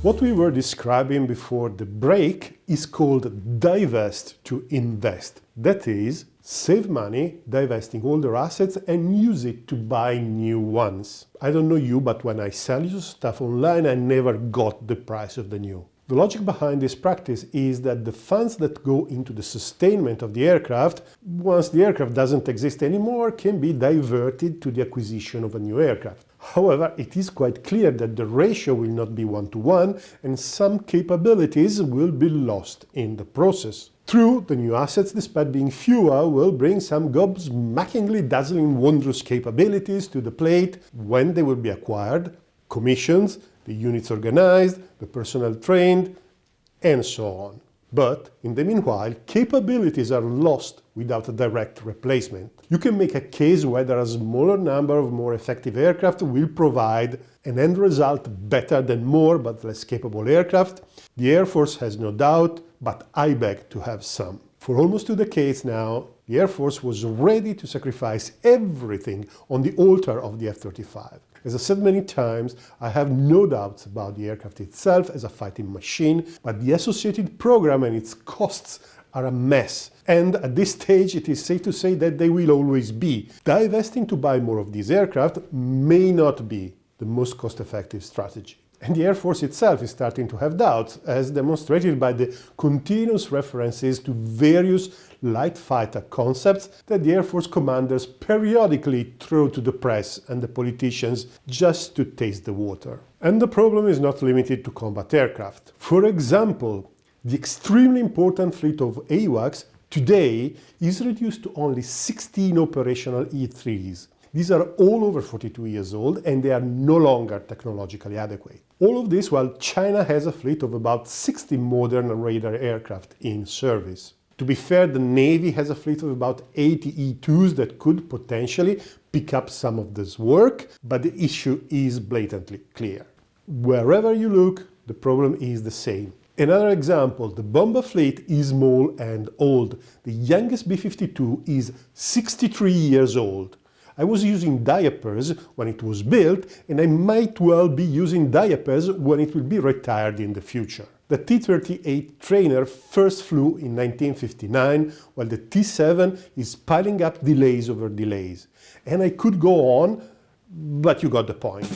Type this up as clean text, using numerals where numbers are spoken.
What we were describing before the break is called divest to invest. That is, save money, divesting older assets and use it to buy new ones. I don't know you, but when I sell you stuff online, I never got the price of the new. The logic behind this practice is that the funds that go into the sustainment of the aircraft, once the aircraft doesn't exist anymore, can be diverted to the acquisition of a new aircraft. However, it is quite clear that the ratio will not be 1-to-1 and some capabilities will be lost in the process. True, the new assets, despite being fewer, will bring some gobsmackingly dazzling wondrous capabilities to the plate when they will be acquired, commissions, the units organized, the personnel trained, and so on. But, in the meanwhile, capabilities are lost without a direct replacement. You can make a case whether a smaller number of more effective aircraft will provide an end result better than more but less capable aircraft. The Air Force has no doubt, but I beg to have some. For almost 2 decades now, the Air Force was ready to sacrifice everything on the altar of the F-35. As I said many times, I have no doubts about the aircraft itself as a fighting machine, but the associated program and its costs are a mess. And at this stage, it is safe to say that they will always be. Divesting to buy more of these aircraft may not be the most cost-effective strategy. And the Air Force itself is starting to have doubts, as demonstrated by the continuous references to various light fighter concepts that the Air Force commanders periodically throw to the press and the politicians just to taste the water. And the problem is not limited to combat aircraft. For example, the extremely important fleet of AWACS today is reduced to only 16 operational E-3s. These are all over 42 years old and they are no longer technologically adequate. All of this while China has a fleet of about 60 modern radar aircraft in service. To be fair, the Navy has a fleet of about 80 E-2s that could potentially pick up some of this work, but the issue is blatantly clear. Wherever you look, the problem is the same. Another example, the bomber fleet is small and old. The youngest B-52 is 63 years old. I was using diapers when it was built, and I might well be using diapers when it will be retired in the future. The T-38 trainer first flew in 1959, while the T-7 is piling up delays over delays. And I could go on, but you got the point.